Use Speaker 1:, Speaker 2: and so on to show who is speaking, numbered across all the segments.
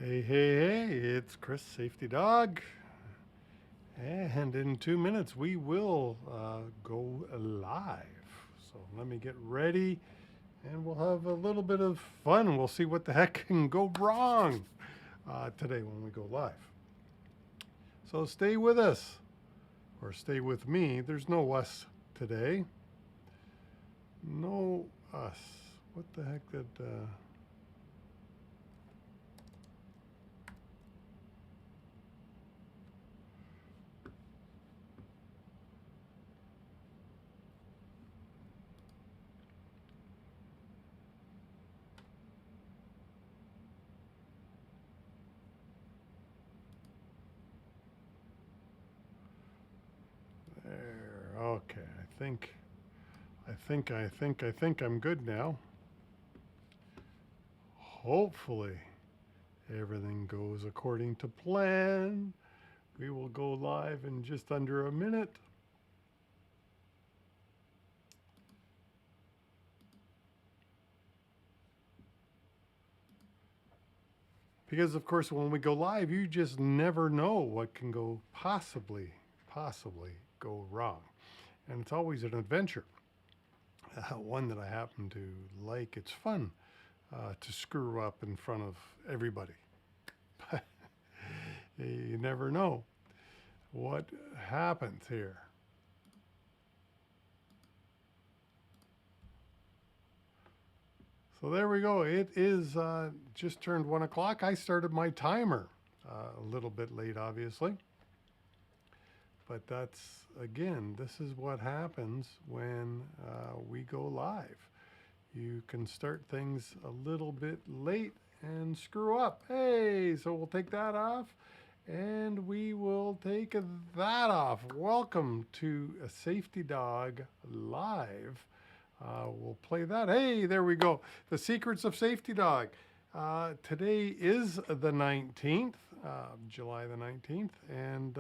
Speaker 1: Hey, hey, hey, it's Chris, Safety Dog. And in 2 minutes, we will go live. So let me get ready and we'll have a little bit of fun. We'll see what the heck can go wrong today when we go live. So stay with us or stay with me. There's no us today. No us. What the heck did. There. Okay. I think I'm good now. Hopefully, everything goes according to plan. We will go live in just under a minute. Because, of course, when we go live, you just never know what can go possibly go wrong. And it's always an adventure. One that I happen to like. It's fun to screw up in front of everybody. But you never know what happens here. So there we go. It is just turned 1 o'clock. I started my timer a little bit late, obviously. But that's, again, this is what happens when we go live. You can start things a little bit late and screw up. Hey, so we'll take that off and we will take that off. Welcome to a Safety Dog Live. We'll play that. Hey, there we go. The Secrets of Safety Dog. Today is the 19th, July the 19th, and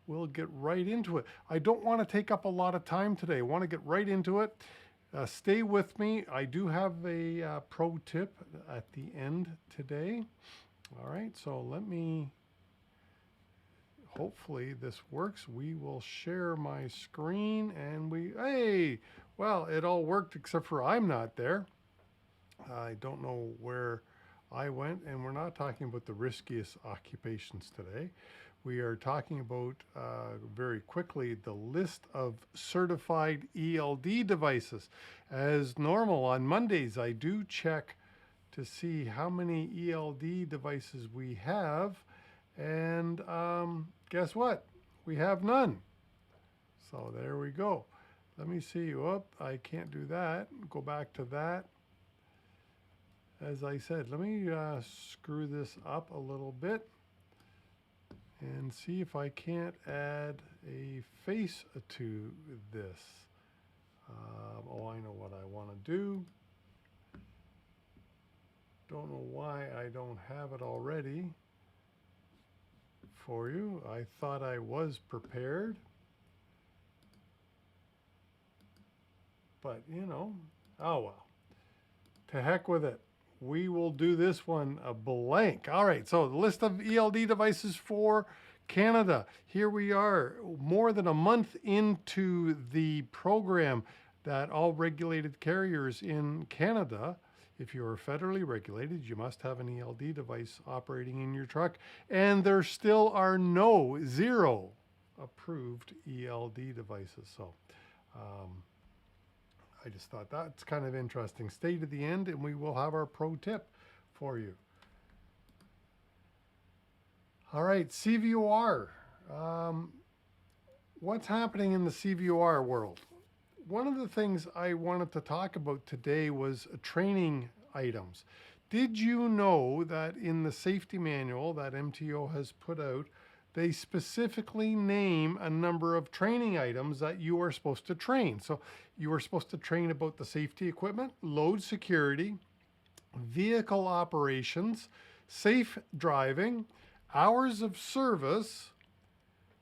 Speaker 1: we'll get right into it. I don't want to take up a lot of time today. I want to get right into it. Stay with me. I do have a pro tip at the end today. All right, so let me, hopefully this works. We will share my screen and hey, well, it all worked except for I'm not there. I don't know where I went, and we're not talking about the riskiest occupations today. We are talking about, very quickly, the list of certified ELD devices. As normal, on Mondays, I do check to see how many ELD devices we have, and guess what? We have none. So there we go. Let me see. Oh, I can't do that. Go back to that. As I said, let me screw this up a little bit and see if I can't add a face to this. Oh, I know what I want to do. Don't know why I don't have it already for you. I thought I was prepared. But, you know, oh well. To heck with it. We will do this one a blank. All right, so the list of ELD devices for Canada. Here we are, more than a month into the program that all regulated carriers in Canada, if you are federally regulated, you must have an ELD device operating in your truck. And there still are zero approved ELD devices. So, I just thought that's kind of interesting. Stay to the end and we will have our pro tip for you. All right, CVOR. What's happening in the CVOR world? One of the things I wanted to talk about today was training items. Did you know that in the safety manual that MTO has put out, they specifically name a number of training items that you are supposed to train? So you are supposed to train about the safety equipment, load security, vehicle operations, safe driving, hours of service,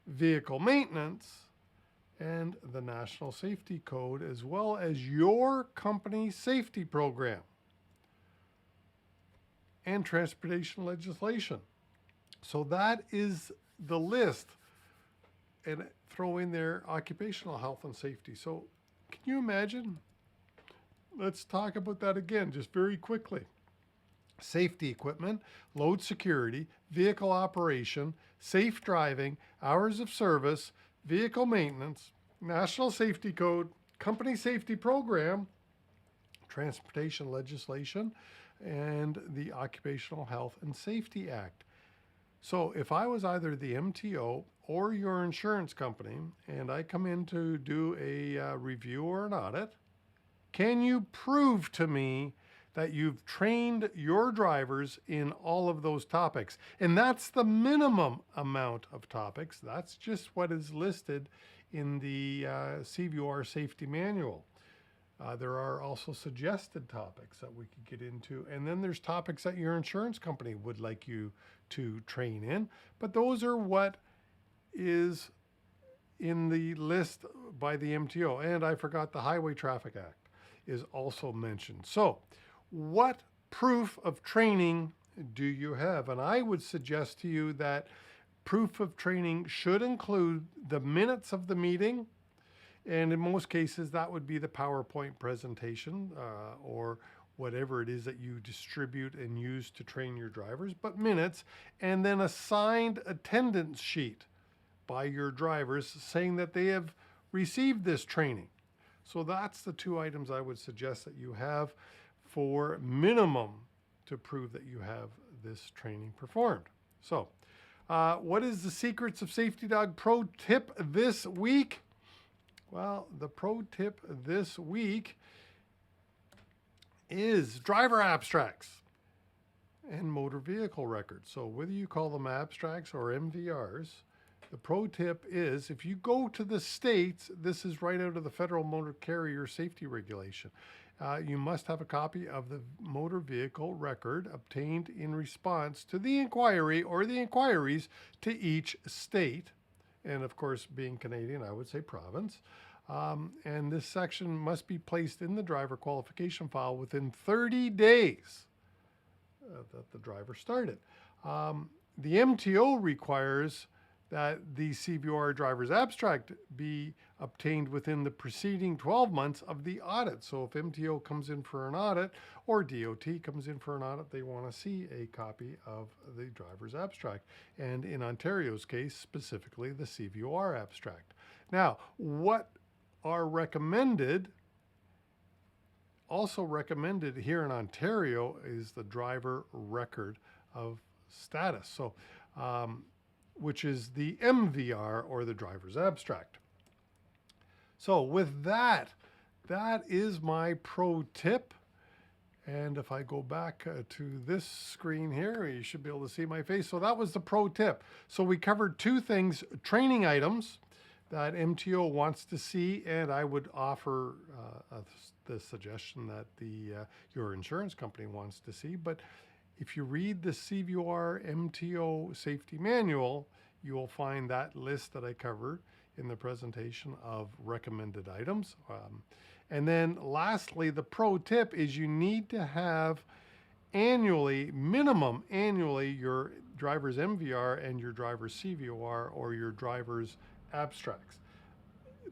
Speaker 1: vehicle maintenance, and the National Safety Code, as well as your company safety program. and transportation legislation. So that is the list. And throw in there occupational health and safety. So can you imagine? Let's talk about that again, just very quickly. Safety equipment, load security, vehicle operation, safe driving, hours of service, vehicle maintenance, national safety code, company safety program, transportation legislation, and the Occupational Health and Safety Act. So if I was either the MTO or your insurance company and I come in to do a review or an audit, can you prove to me that you've trained your drivers in all of those topics? And that's the minimum amount of topics. That's just what is listed in the CVR safety manual. There are also suggested topics that we could get into. And then there's topics that your insurance company would like you to train in. But those are what is in the list by the MTO. And I forgot the Highway Traffic Act is also mentioned. So what proof of training do you have? And I would suggest to you that proof of training should include the minutes of the meeting. And in most cases, that would be the PowerPoint presentation or whatever it is that you distribute and use to train your drivers, but minutes, and then a signed attendance sheet by your drivers saying that they have received this training. So that's the two items I would suggest that you have for minimum to prove that you have this training performed. So what is the Secrets of Safety Dog pro tip this week? Well, the pro tip this week is driver abstracts and motor vehicle records. So whether you call them abstracts or MVRs, the pro tip is if you go to the States, this is right out of the Federal Motor Carrier Safety Regulation. You must have a copy of the motor vehicle record obtained in response to the inquiry or the inquiries to each state. And of course, being Canadian, I would say province. And this section must be placed in the driver qualification file within 30 days that the driver started. The MTO requires that the CVR driver's abstract be obtained within the preceding 12 months of the audit. So if MTO comes in for an audit or DOT comes in for an audit, they want to see a copy of the driver's abstract. And in Ontario's case, specifically the CVR abstract. Now, what are recommended, also recommended here in Ontario, is the driver record of status. So, which is the MVR or the driver's abstract. So with that, that is my pro tip. And if I go back to this screen here, you should be able to see my face. So that was the pro tip. So we covered two things: training items that MTO wants to see, and I would offer the suggestion that your insurance company wants to see. But if you read the CVR MTO safety manual, you will find that list that I covered in the presentation of recommended items. And then lastly, the pro tip is you need to have annually, minimum annually, your driver's MVR and your driver's CVR or your driver's abstracts.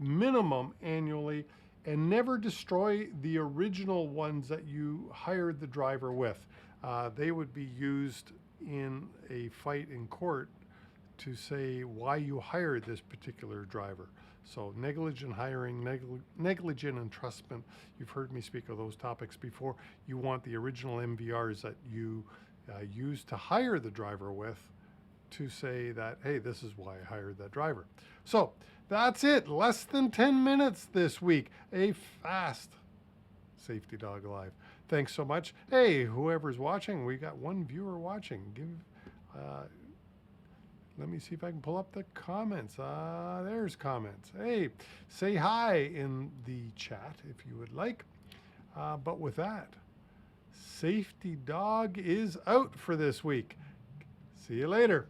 Speaker 1: Minimum annually, and never destroy the original ones that you hired the driver with. They would be used in a fight in court to say why you hired this particular driver. So negligent hiring, negligent entrustment, you've heard me speak of those topics before. You want the original MVRs that you used to hire the driver with to say that, hey, this is why I hired that driver. So that's it, less than 10 minutes this week. A fast Safety Dog Live. Thanks so much. Hey, whoever's watching, we got one viewer watching. Let me see if I can pull up the comments. There's comments. Hey, say hi in the chat if you would like. But with that, Safety Dog is out for this week. See you later.